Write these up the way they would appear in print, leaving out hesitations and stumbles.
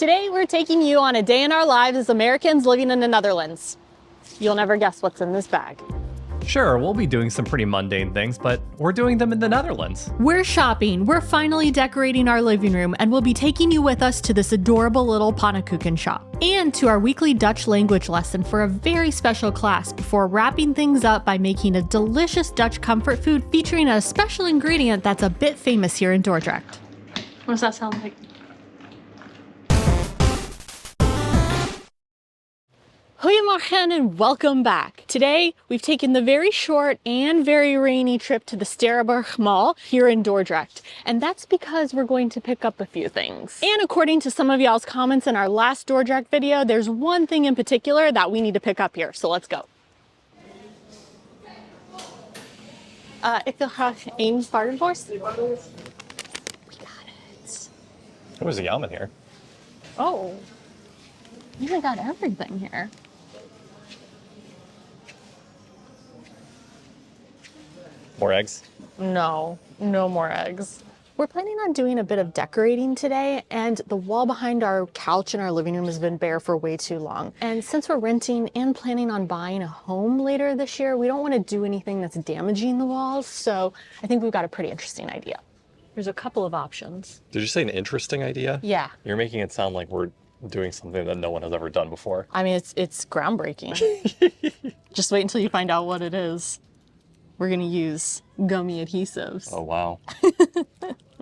Today we're taking you on a day in our lives as Americans living in the Netherlands. You'll never guess what's in this bag. Sure, we'll be doing some pretty mundane things, but we're doing them in the Netherlands. We're shopping, we're finally decorating our living room, and we'll be taking you with us to this adorable little Pannenkoeken shop. And to our weekly Dutch language lesson for a very special class before wrapping things up by making a delicious Dutch comfort food featuring a special ingredient that's a bit famous here in Dordrecht. What does that sound like? Goedemorgen and welcome back. Today, we've taken the very short and very rainy trip to the Sterrenburg Mall here in Dordrecht. And that's because we're going to pick up a few things. And according to some of y'all's comments in our last Dordrecht video, there's one thing in particular that we need to pick up here. So let's go. Ik wil graag één paardenworst. We got it. It was a yum in here. Oh, you really got everything here. More eggs? No more eggs. We're planning on doing a bit of decorating today, and the wall behind our couch in our living room has been bare for way too long. And since we're renting and planning on buying a home later this year, we don't want to do anything that's damaging the walls, so I think we've got a pretty interesting idea. There's a couple of options. Did you say an interesting idea? Yeah. You're making it sound like we're doing something that no one has ever done before. I mean, it's groundbreaking. Just wait until you find out what it is. We're gonna use gummy adhesives. Oh, wow.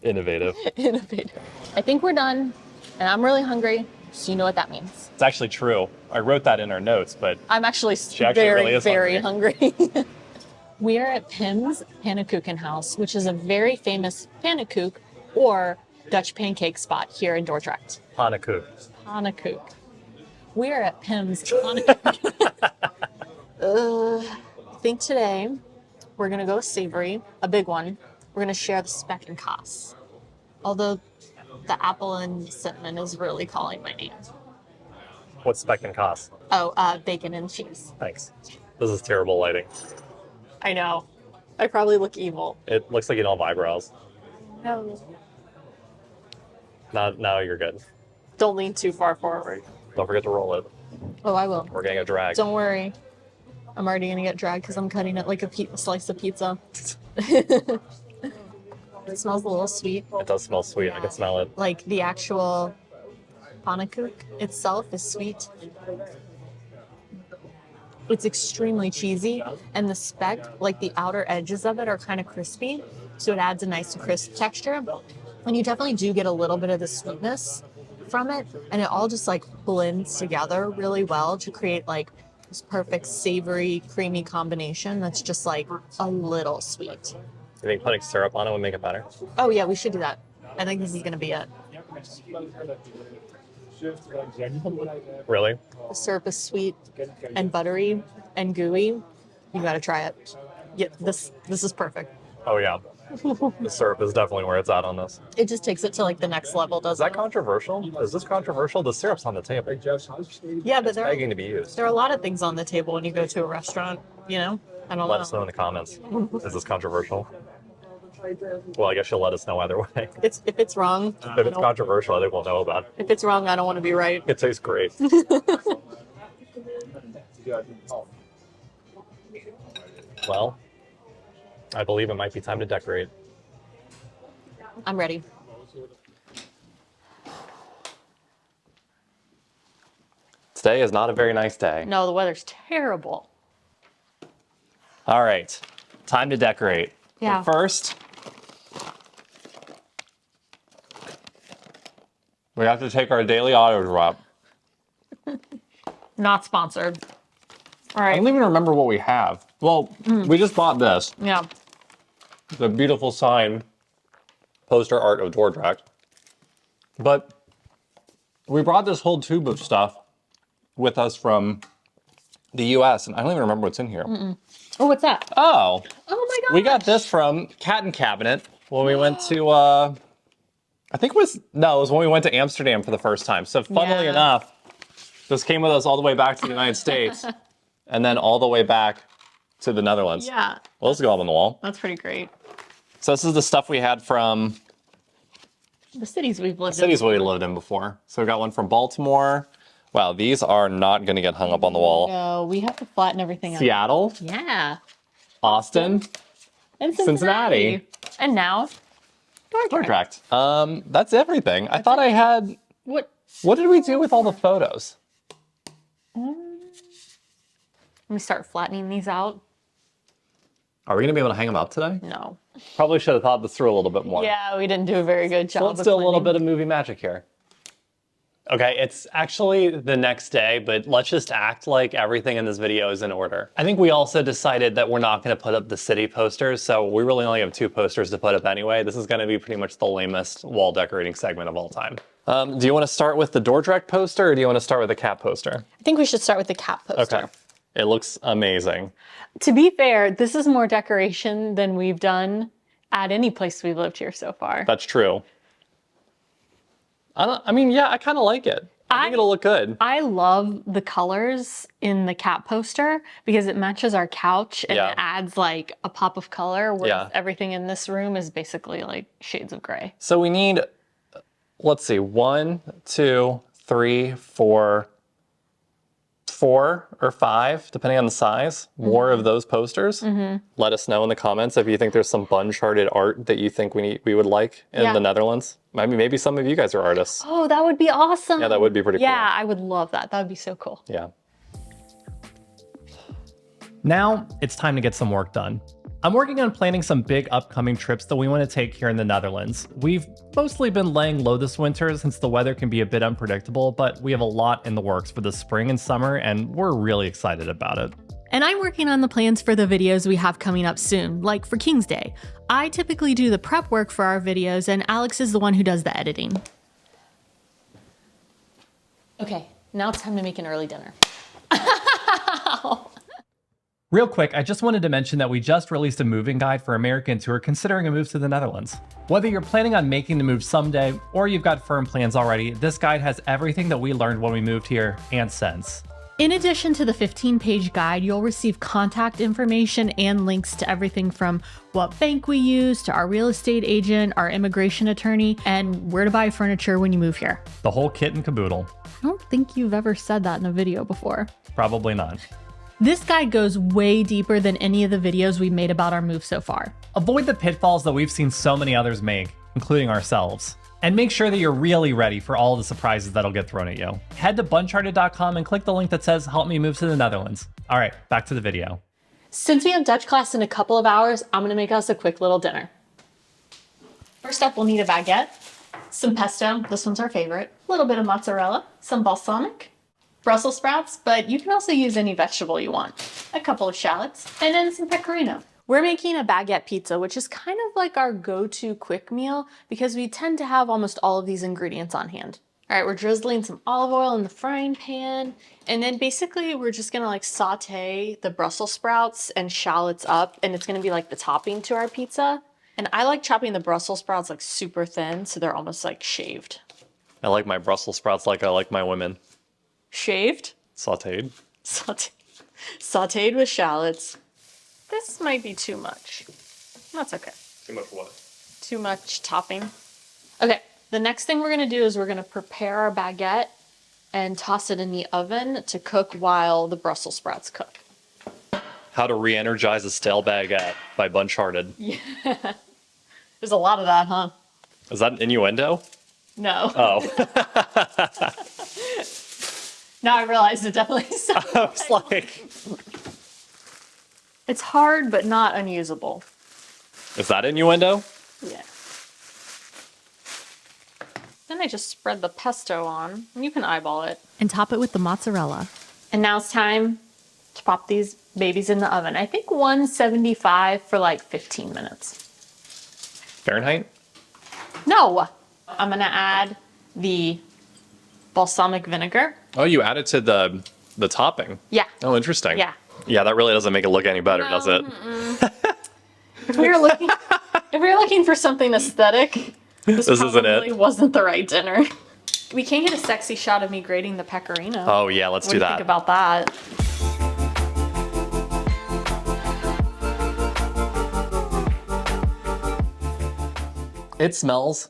Innovative. Innovative. I think we're done, and I'm really hungry, so you know what that means. It's actually true. I wrote that in our notes, but I'm actually very hungry. We are at Pim's Pannenkoeken House, which is a very famous pannenkoek or Dutch pancake spot here in Dordrecht. Pannenkoek. Pannenkoek. We are at Pim's Pannenkoeken. I think today we're gonna go savory, a big one. We're gonna share the speck and kaas. Although the apple and cinnamon is really calling my name. What's speck and kaas? Oh, bacon and cheese. Thanks. This is terrible lighting. I know. I probably look evil. It looks like you don't have eyebrows. No. Now you're good. Don't lean too far forward. Don't forget to roll it. Oh, I will. We're getting a drag. Don't worry. I'm already gonna get dragged because I'm cutting it like a slice of pizza. It smells a little sweet. It does smell sweet. I can smell it. Like the actual pannenkoek itself is sweet. It's extremely cheesy, and the speck, like the outer edges of it, are kind of crispy, so it adds a nice crisp texture. And you definitely do get a little bit of the sweetness from it, and it all just like blends together really well to create like this perfect savory, creamy combination that's just like a little sweet. You think putting syrup on it would make it better? Oh yeah, we should do that. I think this is gonna be it. Really? The syrup is sweet and buttery and gooey. You gotta try it. Yeah, this is perfect. Oh, yeah. The syrup is definitely where it's at on this. It just takes it to like the next level, Is doesn't that it? controversial? Is this controversial? The syrup's on the table. Yeah, but It's begging to be used. there are a lot of things on the table when you go to a restaurant, you know? I don't Let know. us know in the comments. Is this controversial? Well, I guess you'll let us know either way. If it's wrong, If it's controversial, I think we'll know about it. if it's wrong, I don't want to be right. It tastes great. Well, I believe it might be time to decorate. I'm ready. Today is not a very nice day. No, the weather's terrible. All right, time to decorate. Yeah. But first, we have to take our daily auto drop. Not sponsored. All I right. don't even remember what we have. Well, we just bought this. Yeah. The beautiful sign, poster art of Dordrecht. But we brought this whole tube of stuff with us from the US, and I don't even remember what's in here. Oh, what's that? Oh, Oh my god. we got this from Cat and Cabinet when we went to, I think it was when we went to Amsterdam for the first time. So funnily Yeah. enough, this came with us all the way back to the United States and then all the way back to the Netherlands. Yeah. Well, let's go up on the wall. That's pretty great. So this is the stuff we had from The cities we've lived in. Cities we lived in before. So we got one from Baltimore. Wow, these are not going to get hung up on the wall. No, we have to flatten everything out. Seattle, Yeah. Austin, And Cincinnati. And now, Dordrecht. Dordrecht. That's everything. I thought I had... What? What did we do with all the photos? Let me start flattening these out. Are we going to be able to hang them up today? No. Probably should have thought this through a little bit more. Yeah, we didn't do a very good job. So let's of do a little planning. bit of movie magic here. Okay, it's actually the next day, but let's just act like everything in this video is in order. I think we also decided that we're not going to put up the city posters, so we really only have 2 posters to put up anyway. This is going to be pretty much the lamest wall decorating segment of all time. Do you want to start with the Dordrecht poster, or do you want to start with the cat poster? I think we should start with the cat poster. Okay. It looks amazing. To be fair, this is more decoration than we've done at any place we've lived here so far. That's true. I mean, yeah, I kind of like it. I think it'll look good. I love the colors in the cat poster because it matches our couch and Yeah. it adds like a pop of color, whereas Yeah. everything in this room is basically like shades of gray. So we need, let's see, 1, 2, 3, 4 or 5, depending on the size, more of those posters. Let us know in the comments if you think there's some bun-charted art that you think we would like in Yeah. the Netherlands. Maybe some of you guys are artists. Oh, that would be awesome. Yeah, that would be pretty cool. Yeah, I would love that. That would be so cool. Yeah. Now it's time to get some work done. I'm working on planning some big upcoming trips that we want to take here in the Netherlands. We've mostly been laying low this winter since the weather can be a bit unpredictable, but we have a lot in the works for the spring and summer, and we're really excited about it. And I'm working on the plans for the videos we have coming up soon, like for King's Day. I typically do the prep work for our videos, and Alex is the one who does the editing. Okay, now it's time to make an early dinner. Real quick, I just wanted to mention that we just released a moving guide for Americans who are considering a move to the Netherlands. Whether you're planning on making the move someday or you've got firm plans already, this guide has everything that we learned when we moved here and since. In addition to the 15-page guide, you'll receive contact information and links to everything from what bank we use to our real estate agent, our immigration attorney, and where to buy furniture when you move here. The whole kit and caboodle. I don't think you've ever said that in a video before. Probably not. This guide goes way deeper than any of the videos we've made about our move so far. Avoid the pitfalls that we've seen so many others make, including ourselves. And make sure that you're really ready for all the surprises that'll get thrown at you. Head to buncharted.com and click the link that says help me move to the Netherlands. All right, back to the video. Since we have Dutch class in a couple of hours, I'm gonna make us a quick little dinner. First up, we'll need a baguette, some pesto, this one's our favorite, a little bit of mozzarella, some balsamic, Brussels sprouts, but you can also use any vegetable you want, a couple of shallots, and then some pecorino. We're making a baguette pizza, which is kind of like our go-to quick meal because we tend to have almost all of these ingredients on hand. All right, we're drizzling some olive oil in the frying pan, and then basically we're just gonna like saute the Brussels sprouts and shallots up, and it's gonna be like the topping to our pizza. And I like chopping the Brussels sprouts like super thin, so they're almost like shaved. I like my Brussels sprouts like I like my women. Shaved? Sauteed. Sauteed with shallots. This might be too much. That's okay. Too much what? Too much topping. Okay, the next thing we're gonna do is we're gonna prepare our baguette and toss it in the oven to cook while the Brussels sprouts cook. How to Re-Energize a Stale Baguette by Buncharted. There's a lot of that, huh? Is that an innuendo? No. Oh. Now I realize it definitely sounds. I was like, It's hard, but not unusable. is that innuendo? Yeah. Then I just spread the pesto on, and you can eyeball it. And top it with the mozzarella. And now it's time to pop these babies in the oven. I think 175 for like 15 minutes. Fahrenheit? No! I'm gonna add the balsamic vinegar. Oh, you added to the topping. Yeah. Oh, interesting. Yeah. Yeah, that really doesn't make it look any better, No, does it? If we were looking for something aesthetic, this isn't probably it. wasn't the right dinner. We can get a sexy shot of me grating the pecorino. Oh, yeah, let's What do do you that. think about that? It smells